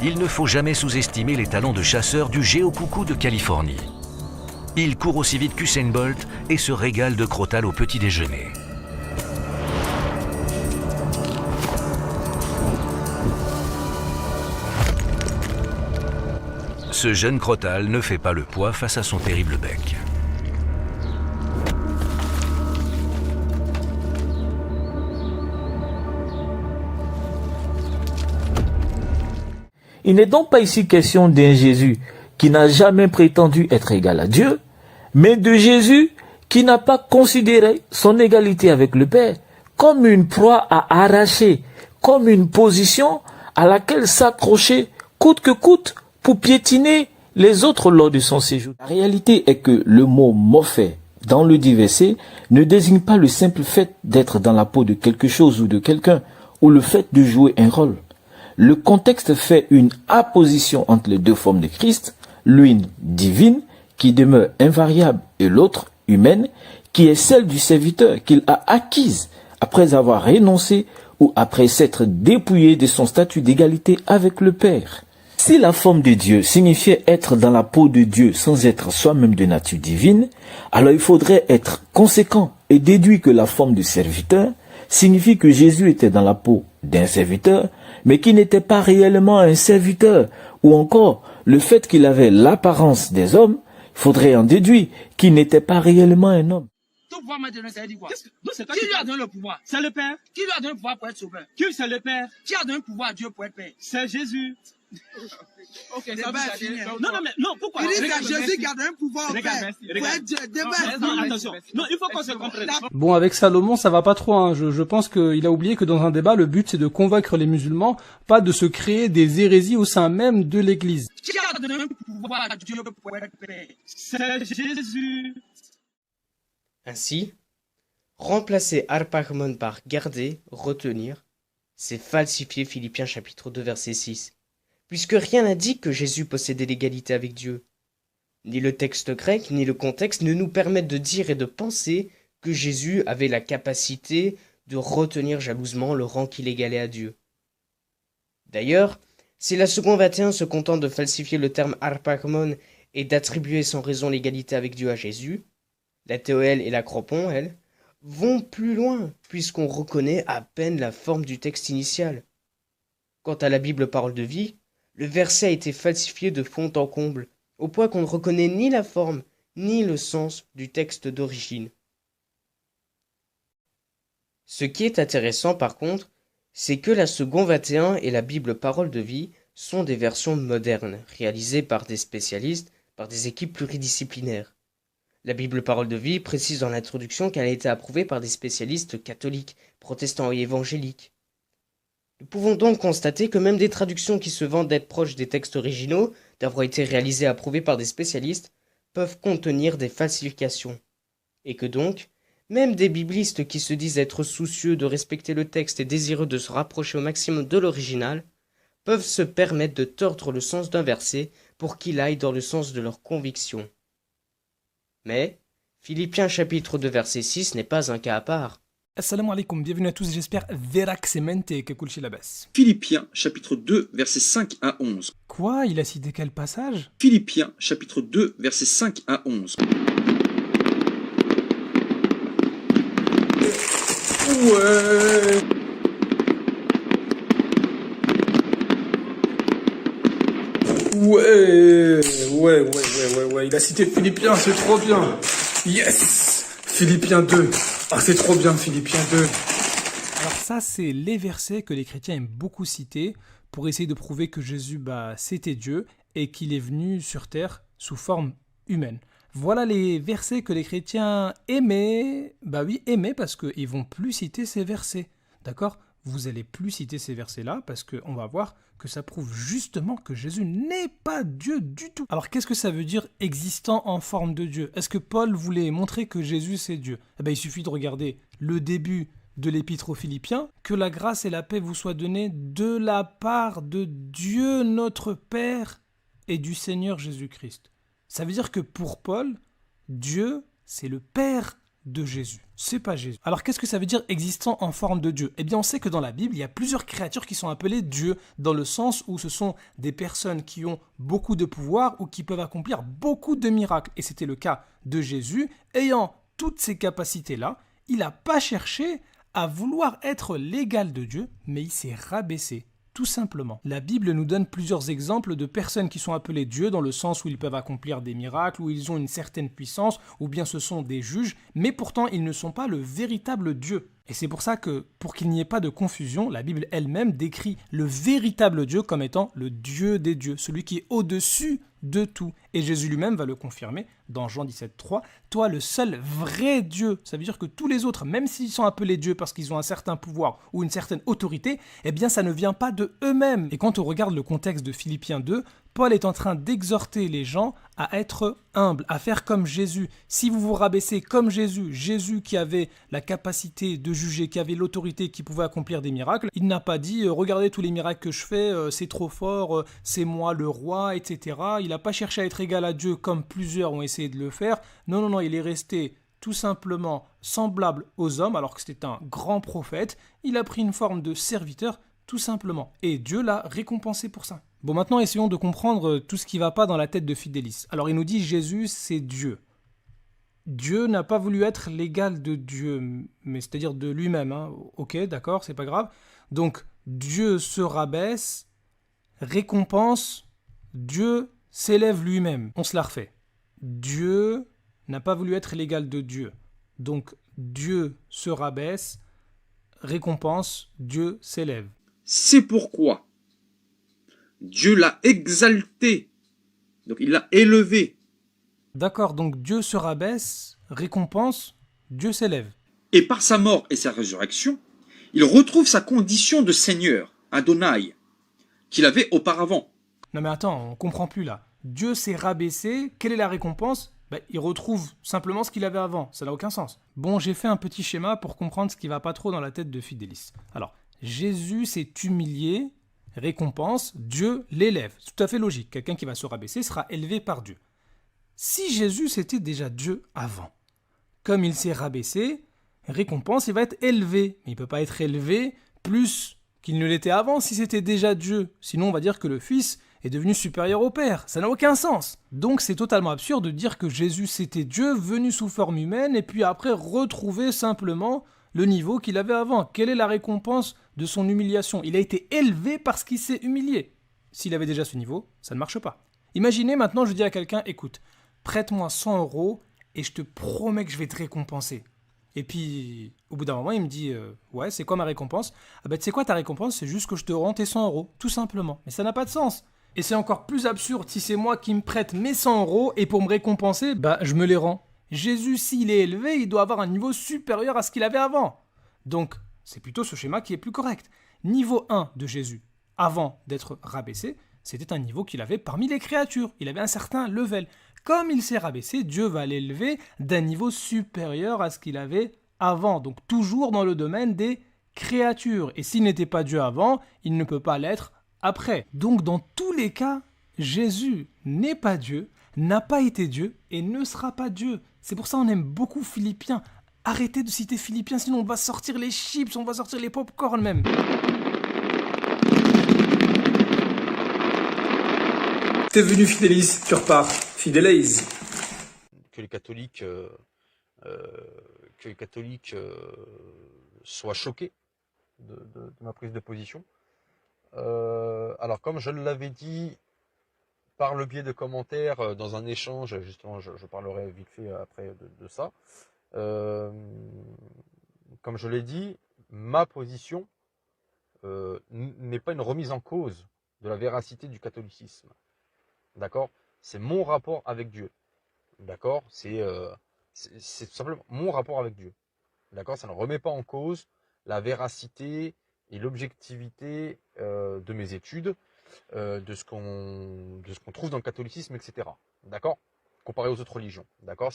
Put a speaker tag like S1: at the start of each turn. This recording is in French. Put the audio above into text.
S1: Il ne faut jamais sous-estimer les talents de chasseur du géocoucou de Californie. Il court aussi vite qu'Usain Bolt et se régale de crotal au petit déjeuner. Ce jeune crotal ne fait pas le poids face à son terrible bec.
S2: Il n'est donc pas ici question d'un Jésus qui n'a jamais prétendu être égal à Dieu, mais de Jésus qui n'a pas considéré son égalité avec le Père comme une proie à arracher, comme une position à laquelle s'accrocher coûte que coûte pour piétiner les autres lors de son séjour. La réalité est que le mot morphé dans le dit verset ne désigne pas le simple fait d'être dans la peau de quelque chose ou de quelqu'un, ou le fait de jouer un rôle. Le contexte fait une apposition entre les deux formes de Christ, l'une divine, qui demeure invariable, et l'autre humaine, qui est celle du serviteur qu'il a acquise après avoir renoncé ou après s'être dépouillé de son statut d'égalité avec le Père. Si la forme de Dieu signifiait être dans la peau de Dieu sans être soi-même de nature divine, alors il faudrait être conséquent et déduire que la forme de serviteur signifie que Jésus était dans la peau d'un serviteur, mais qui n'était pas réellement un serviteur, ou encore le fait qu'il avait l'apparence des hommes, il faudrait en déduire qu'il n'était pas réellement un homme.
S3: Tout pouvoir maintenant, ça veut dire quoi? Qui lui a donné le pouvoir? C'est le Père. Qui lui a donné le pouvoir pour être sauveur? Qui c'est le Père? Qui a donné le pouvoir à Dieu pour être Père? C'est Jésus. Ok, ça va finir. Non, mais non, pourquoi?
S4: Il dit que Jésus qui a donné le pouvoir au Père pour être Dieu.
S3: Non, attention. Non, il faut qu'on se comprenne.
S5: Bon, avec Salomon, ça va pas trop, hein. Je pense qu'il a oublié que dans un débat, le but c'est de convaincre les musulmans, pas de se créer des hérésies au sein même de l'église.
S3: Qui a donné le pouvoir à Dieu pour être Père? C'est Jésus.
S6: Ainsi, remplacer arpagmon par garder, retenir, c'est falsifier Philippiens chapitre 2 verset 6, puisque rien n'indique que Jésus possédait l'égalité avec Dieu. Ni le texte grec, ni le contexte ne nous permettent de dire et de penser que Jésus avait la capacité de retenir jalousement le rang qu'il égalait à Dieu. D'ailleurs, si la seconde 21 se contente de falsifier le terme arpagmon et d'attribuer sans raison l'égalité avec Dieu à Jésus, la TOL et la Cropon, elles, vont plus loin, puisqu'on reconnaît à peine la forme du texte initial. Quant à la Bible Parole de Vie, le verset a été falsifié de fond en comble, au point qu'on ne reconnaît ni la forme, ni le sens du texte d'origine. Ce qui est intéressant par contre, c'est que la Seconde 21 et la Bible Parole de Vie sont des versions modernes, réalisées par des spécialistes, par des équipes pluridisciplinaires. La Bible Parole de Vie précise dans l'introduction qu'elle a été approuvée par des spécialistes catholiques, protestants et évangéliques. Nous pouvons donc constater que même des traductions qui se vantent d'être proches des textes originaux, d'avoir été réalisées et approuvées par des spécialistes, peuvent contenir des falsifications. Et que donc, même des biblistes qui se disent être soucieux de respecter le texte et désireux de se rapprocher au maximum de l'original, peuvent se permettre de tordre le sens d'un verset pour qu'il aille dans le sens de leur conviction. Mais, Philippiens chapitre 2 verset 6 n'est pas un cas à part.
S7: Assalamu alaikum, bienvenue à tous, j'espère veraxemente que kulchi la baisse.
S8: Philippiens chapitre 2 versets 5 à 11.
S7: Quoi? Il a cité quel passage?
S8: Philippiens chapitre 2 versets 5 à 11. Ouais.
S9: Ouais, il a cité Philippiens, c'est trop bien. Yes, Philippiens 2. Ah, c'est trop bien, Philippiens 2.
S7: Alors ça, c'est les versets que les chrétiens aiment beaucoup citer pour essayer de prouver que Jésus, c'était Dieu et qu'il est venu sur terre sous forme humaine. Voilà les versets que les chrétiens aimaient, aimaient parce qu'ils vont plus citer ces versets, d'accord? Vous allez plus citer ces versets-là parce qu'on va voir que ça prouve justement que Jésus n'est pas Dieu du tout. Alors qu'est-ce que ça veut dire existant en forme de Dieu? Est-ce que Paul voulait montrer que Jésus c'est Dieu? Il suffit de regarder le début de l'épître aux Philippiens. Que la grâce et la paix vous soient données de la part de Dieu notre Père et du Seigneur Jésus-Christ. Ça veut dire que pour Paul, Dieu c'est le Père de Jésus. C'est pas Jésus. Alors qu'est-ce que ça veut dire existant en forme de Dieu? Eh bien on sait que dans la Bible, il y a plusieurs créatures qui sont appelées Dieu, dans le sens où ce sont des personnes qui ont beaucoup de pouvoir ou qui peuvent accomplir beaucoup de miracles. Et c'était le cas de Jésus. Ayant toutes ces capacités-là, il n'a pas cherché à vouloir être l'égal de Dieu, mais il s'est rabaissé. Tout simplement. La Bible nous donne plusieurs exemples de personnes qui sont appelées Dieu dans le sens où ils peuvent accomplir des miracles, où ils ont une certaine puissance, ou bien ce sont des juges, mais pourtant ils ne sont pas le véritable Dieu. Et c'est pour ça que, pour qu'il n'y ait pas de confusion, la Bible elle-même décrit le véritable Dieu comme étant le Dieu des dieux, celui qui est au-dessus de tout. Et Jésus lui-même va le confirmer dans Jean 17,3. Toi, le seul vrai Dieu, ça veut dire que tous les autres, même s'ils sont appelés Dieu parce qu'ils ont un certain pouvoir ou une certaine autorité, eh bien ça ne vient pas de eux-mêmes. Et quand on regarde le contexte de Philippiens 2, Paul est en train d'exhorter les gens à être humbles, à faire comme Jésus. Si vous vous rabaissez comme Jésus, Jésus qui avait la capacité de juger, qui avait l'autorité, qui pouvait accomplir des miracles, il n'a pas dit « Regardez tous les miracles que je fais, c'est trop fort, c'est moi le roi, etc. » Il n'a pas cherché à être égal à Dieu comme plusieurs ont essayé de le faire. Non, non, il est resté tout simplement semblable aux hommes, alors que c'était un grand prophète. Il a pris une forme de serviteur, tout simplement. Et Dieu l'a récompensé pour ça. Bon, maintenant, essayons de comprendre tout ce qui ne va pas dans la tête de Fidélis. Alors, il nous dit Jésus, c'est Dieu. Dieu n'a pas voulu être l'égal de Dieu, mais c'est-à-dire de lui-même. Hein. Ok, d'accord, c'est pas grave. Donc, Dieu se rabaisse, récompense, Dieu s'élève lui-même. On se la refait. Dieu n'a pas voulu être l'égal de Dieu. Donc, Dieu se rabaisse, récompense, Dieu s'élève.
S8: C'est pourquoi Dieu l'a exalté, donc il l'a élevé.
S7: D'accord, donc Dieu se rabaisse, récompense, Dieu s'élève.
S8: Et par sa mort et sa résurrection, il retrouve sa condition de Seigneur, Adonai, qu'il avait auparavant.
S7: Non mais attends, on comprend plus là. Dieu s'est rabaissé, quelle est la récompense? Il retrouve simplement ce qu'il avait avant, ça n'a aucun sens. Bon, j'ai fait un petit schéma pour comprendre ce qui va pas trop dans la tête de Fidélis. Alors, Jésus s'est humilié, récompense, Dieu l'élève. C'est tout à fait logique, quelqu'un qui va se rabaisser sera élevé par Dieu. Si Jésus c'était déjà Dieu avant, comme il s'est rabaissé, récompense, il va être élevé. Mais il ne peut pas être élevé plus qu'il ne l'était avant si c'était déjà Dieu. Sinon, on va dire que le Fils est devenu supérieur au Père. Ça n'a aucun sens. Donc c'est totalement absurde de dire que Jésus c'était Dieu venu sous forme humaine et puis après retrouver simplement le niveau qu'il avait avant. Quelle est la récompense de son humiliation? Il a été élevé parce qu'il s'est humilié. S'il avait déjà ce niveau, ça ne marche pas. Imaginez maintenant, je dis à quelqu'un, écoute, prête-moi 100 € et je te promets que je vais te récompenser. Et puis, au bout d'un moment, il me dit, ouais, c'est quoi ma récompense? Ah ben, tu sais quoi, ta récompense, c'est juste que je te rends tes 100 €, tout simplement. Mais ça n'a pas de sens. Et c'est encore plus absurde si c'est moi qui me prête mes 100 € et pour me récompenser, je me les rends. Jésus, s'il est élevé, il doit avoir un niveau supérieur à ce qu'il avait avant. Donc, c'est plutôt ce schéma qui est plus correct. Niveau 1 de Jésus, avant d'être rabaissé, c'était un niveau qu'il avait parmi les créatures. Il avait un certain level. Comme il s'est rabaissé, Dieu va l'élever d'un niveau supérieur à ce qu'il avait avant. Donc toujours dans le domaine des créatures. Et s'il n'était pas Dieu avant, il ne peut pas l'être après. Donc dans tous les cas, Jésus n'est pas Dieu, n'a pas été Dieu et ne sera pas Dieu. C'est pour ça qu'on aime beaucoup Philippiens. Arrêtez de citer Philippiens, sinon on va sortir les chips, on va sortir les pop-corn même.
S9: T'es venu Fidélis, tu repars. Fidélise.
S10: Que les catholiques, soient choqués de ma prise de position. Alors comme je l'avais dit par le biais de commentaires dans un échange, justement je parlerai vite fait après de ça, comme je l'ai dit, ma position n'est pas une remise en cause de la véracité du catholicisme. D'accord? C'est mon rapport avec Dieu. D'accord? C'est tout simplement mon rapport avec Dieu. D'accord? Ça ne remet pas en cause la véracité et l'objectivité de mes études, de ce qu'on trouve dans le catholicisme, etc. D'accord? Comparé aux autres religions. D'accord?